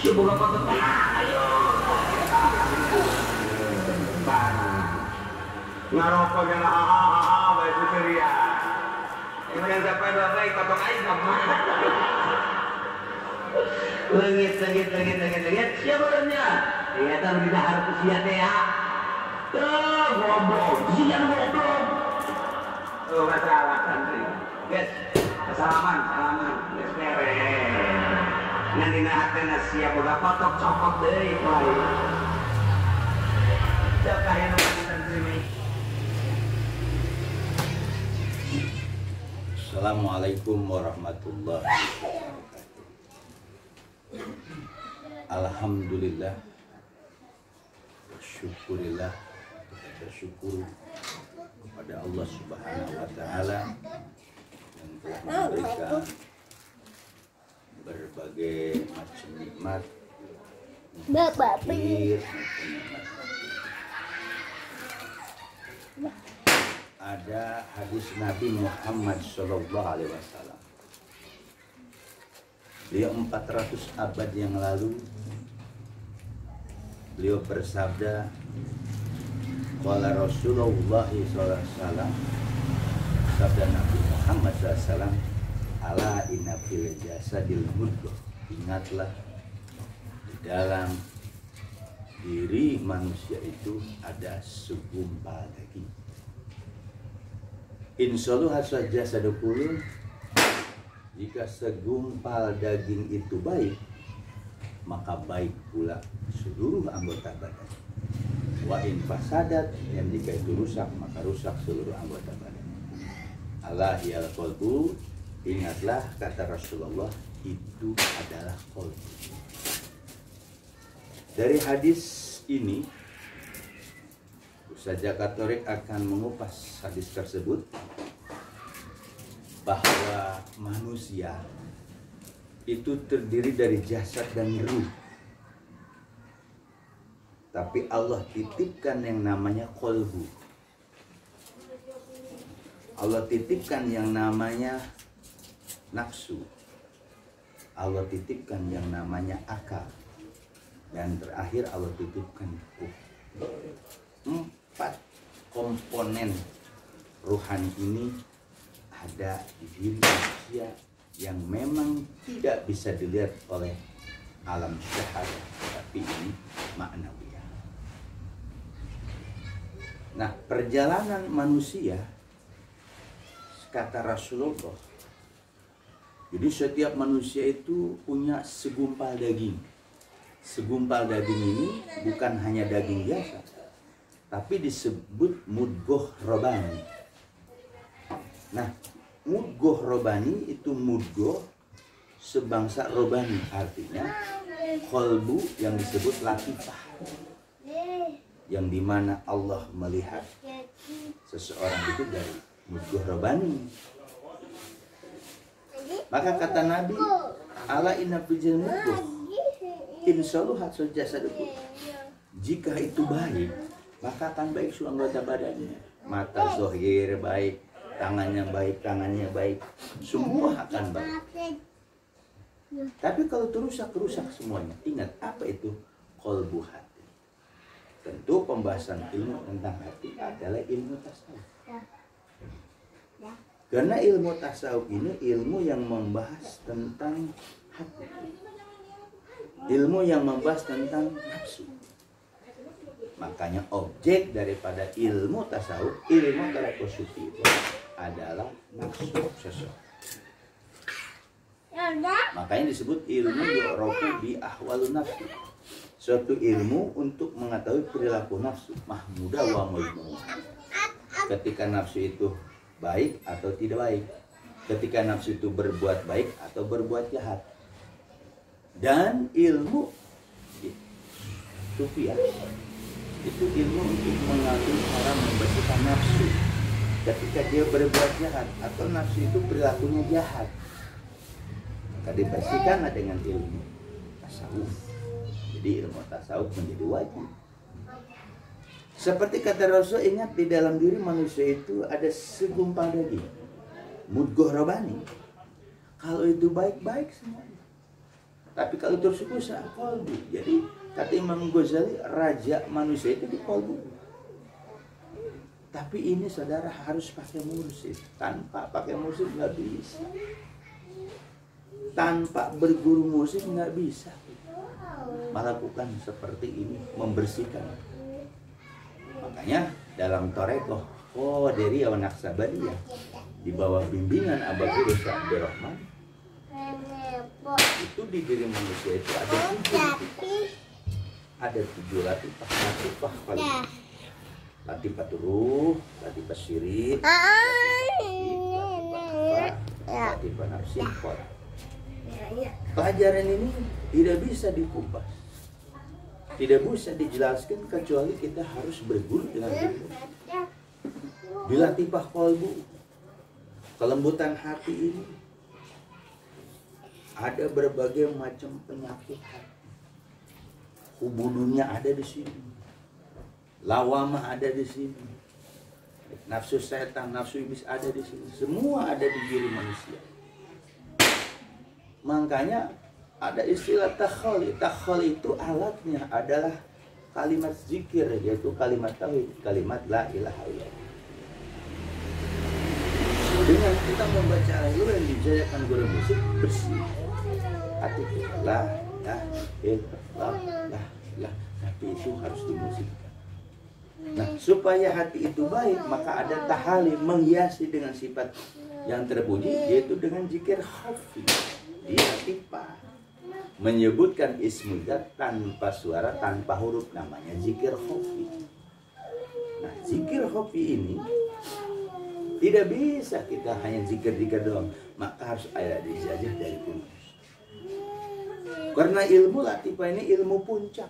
Siya buka pa ito. Ayo. Ngarokok yang baik itu ria. Yang sampai baik potong air sama. Lengit. Siapa orangnya? Dia tahu di dahar kusiat ya. Goblok. Sian goblok. Oh, masalah santri. Guys, salaman. Guys, beres. Nanti nahatena siap boga potong copot deui poe. Cek kaya nu santri mah. Assalamualaikum warahmatullahi wabarakatuh. Alhamdulillah, syukurillah, kita bersyukur kepada Allah Subhanahu wa Ta'ala yang telah memberikan berbagai macam nikmat, ada hadis Nabi Muhammad Sallallahu Alaihi Wasallam. Beliau 400 abad yang lalu beliau bersabda, qala Rasulullah sallallahu alaihi wasallam, sabda Nabi Muhammad sallallahu alaihi wasallam, ala inna fil jasadil mudghah, ingatlah di dalam diri manusia itu ada segumpal daging. Insyaallah saja sadukul, jika segumpal daging itu baik, maka baik pula seluruh anggota badan. Wa in fasadat, yang jika itu rusak, maka rusak seluruh anggota badan. Allah ya qalbu, ingatlah kata Rasulullah, itu adalah qalbu. Dari hadis ini Ustaz Katorik akan mengupas hadis tersebut, bahwa manusia itu terdiri dari jasad dan ruh. Tapi Allah titipkan yang namanya qalbu. Allah titipkan yang namanya nafsu. Allah titipkan yang namanya akal. Dan terakhir Allah titipkan ruh. 4 komponen ruhani ini ada di diri manusia yang memang tidak bisa dilihat oleh alam syahadah, tapi ini maknawiyah. Nah, perjalanan manusia, kata Rasulullah, jadi setiap manusia itu punya segumpal daging. Segumpal daging ini bukan hanya daging biasa, tapi disebut mudghah robani. Nah, mudghah robani itu mudghah sebangsa robani, artinya qalbu yang disebut latifah, yang dimana Allah melihat seseorang itu dari mudghah robani. Maka kata Nabi, ala inna fil mudghah insaluhat sajasadukum, jika itu baik maka akan baik seluruh anggota badannya. Mata zahir baik, tangannya baik, semua akan baik. Tapi kalau rusak semuanya. Ingat, apa itu qalbu hati? Tentu pembahasan ilmu tentang hati adalah ilmu tasawuf. Karena ilmu tasawuf ini ilmu yang membahas tentang hati, ilmu yang membahas tentang nafsu. Makanya objek daripada ilmu tasawuf, ilmu tariqah sufi itu adalah nafsu seseorang. Makanya disebut ilmu yu'rafu bi ahwalun nafsi. Suatu ilmu untuk mengetahui perilaku nafsu, mahmudah wa madhmumah. Ketika nafsu itu baik atau tidak baik, ketika nafsu itu berbuat baik atau berbuat jahat. Dan ilmu sufiah itu ilmu untuk mengambil cara membersihkan nafsu ketika dia berbuat jahat atau nafsu itu perilakunya jahat, maka dibersihkanlah dengan ilmu tasawuf. Jadi ilmu tasawuf menjadi wajib. Seperti kata Rasul, ingat di dalam diri manusia itu ada segumpal daging, mudghah robani. Kalau itu baik-baik semuanya. Tapi kalau terus usaha kolbu. Jadi kata Imam Ghazali, raja manusia itu di kolbu. Tapi ini saudara harus pakai mursyid. Tanpa pakai mursyid nggak bisa. Tanpa berguru mursyid nggak bisa melakukan seperti ini, membersihkan. Makanya dalam Torekoh Qadiriyah wa Naqsabandiyah di bawah bimbingan Abah Guru Syekh Abdurrahman, itu di diri manusia itu ada 7 latifah. Latifah paling latifah ruh, latifah syirik, latifah nafsi. Pelajaran ini tidak bisa dikupas, tidak bisa dijelaskan kecuali kita harus berguru dengan ilmu. Di latifah kolbu, kelembutan hati ini, ada berbagai macam penyakit hati. Hubudunya ada di sini, lawamah ada di sini, nafsu setan, nafsu iblis ada di sini. Semua ada di diri manusia. Makanya ada istilah takhol. Takhol itu alatnya adalah kalimat zikir, yaitu kalimat tauhid, kalimat la ilaha illallah. Dengan kita membaca al-Qur'an yang dijajakan guru musik, bersih hati kita. La ilaha illallah. Tapi itu harus dimusikkan. Nah, supaya hati itu baik, maka ada tahalil menghiasi dengan sifat yang terpuji, yaitu dengan zikir khafi. Dia latifah, menyebutkan ismu zat tanpa suara, tanpa huruf, namanya zikir khafi. Nah, zikir khafi ini tidak bisa kita hanya zikir-zikir doang, maka harus ada dijajah dari kultus. Karena ilmu latifah ini ilmu puncak,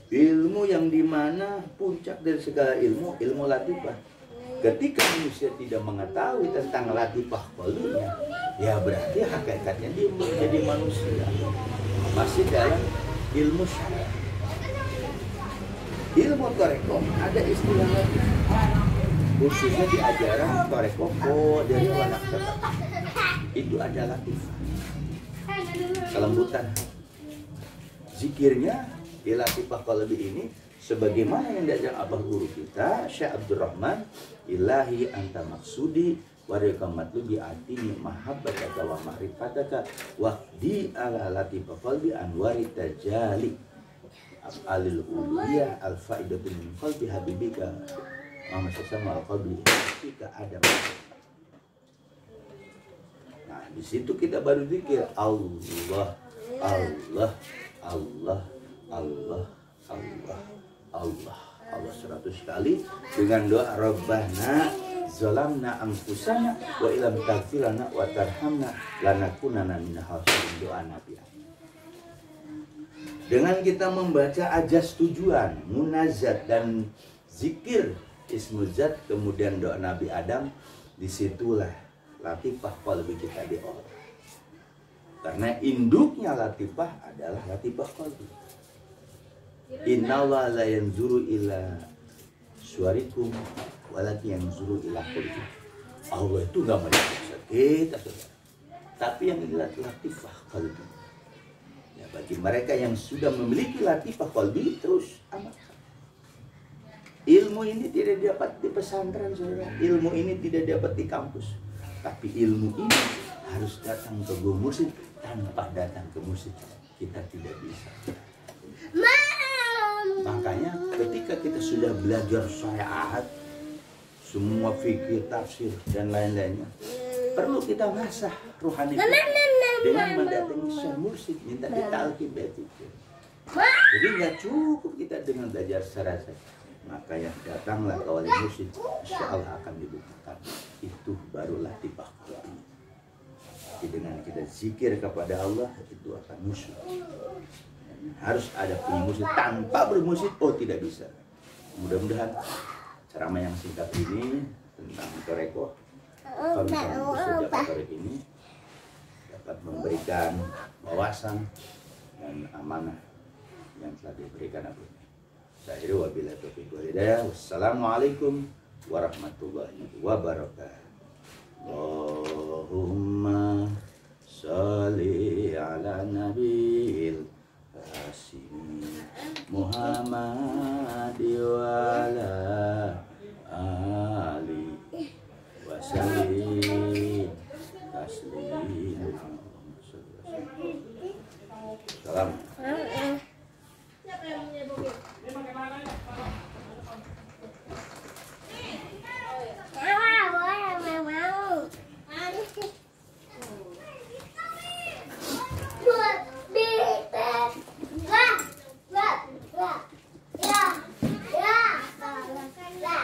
ilmu yang dimana puncak dari segala ilmu, ilmu latifah. Ketika manusia tidak mengetahui tentang latifah qalbinya, ya berarti hakikatnya dia menjadi manusia masih dalam ilmu syar'i. Ilmu Torekoh ada istilah latifah, khususnya di ajaran Torekoh Qadiriyah wa Naqsabandiyah. Itu ada latifah, kelembutan. Zikirnya di latifah qalbi ini sebagaimana yang diajar abah guru kita Syekh Abdurrahman, ilahi anta maksudi warika matlubi atini mahabbataka wa ma'rifataka waqdi ala latifah qalbi anwari tajali af'alil uluhiyah al-fa'idatun min qalbi habibika Muhammad sesama al-qalbi ketika ada. Nah, di situ kita baru zikir Allah Allah Allah Allah Allah Allah Allah 100 kali dengan doa Rabbana zalamna anfusana wa ilam taghfirlana wa tarhamna lanakunanna minal khasirin, doa Nabi. Dengan kita membaca ajas tujuan, munajat dan zikir ismu zat, kemudian doa Nabi Adam, disitulah latifah qalbi kita diolah. Karena induknya latifah adalah latifah qalbi. Innallaha la yanzuru ila suwarikum walakin yanzuru ila qulubikum. Allah itu enggak melihat kita, tapi yang dilihat latifah qalbi. Ya, bagi mereka yang sudah memiliki latifah qalbi, terus amalkan. Ilmu ini tidak dapat di pesantren, saudara. Ilmu ini tidak dapat di kampus. Tapi ilmu ini harus datang ke guru mursyid. Tanpa datang ke mursyid, kita tidak bisa. Makanya ketika kita sudah belajar syariat, semua fikih, tafsir dan lain-lainnya, perlu kita ngasah rohani dengan mendatangi syekh mursyid, minta ditalqin itu. Jadi nggak cukup kita dengan belajar secara saja. Maka yang datanglah ke wali mursyid, insya Allah akan dibukakan. Itu barulah latifah qalbi. Jadi dengan kita zikir kepada Allah, itu akan musyid. Harus ada punya mursyid. Tanpa bermursyid, oh tidak bisa. Mudah-mudahan ceramah yang singkat ini tentang Torekoh, Torekoh ini dapat memberikan wawasan dan amanah yang telah diberikan aku. Saya wabillahi taufiq wal hidayah. Wassalamualaikum warahmatullahi wabarakatuh. Allahumma Sholli ala nabil Hashim Muhammad wa ala ali wa sallim taslim. Salam. Siapa yang punya Bobby? Dia pakai mana?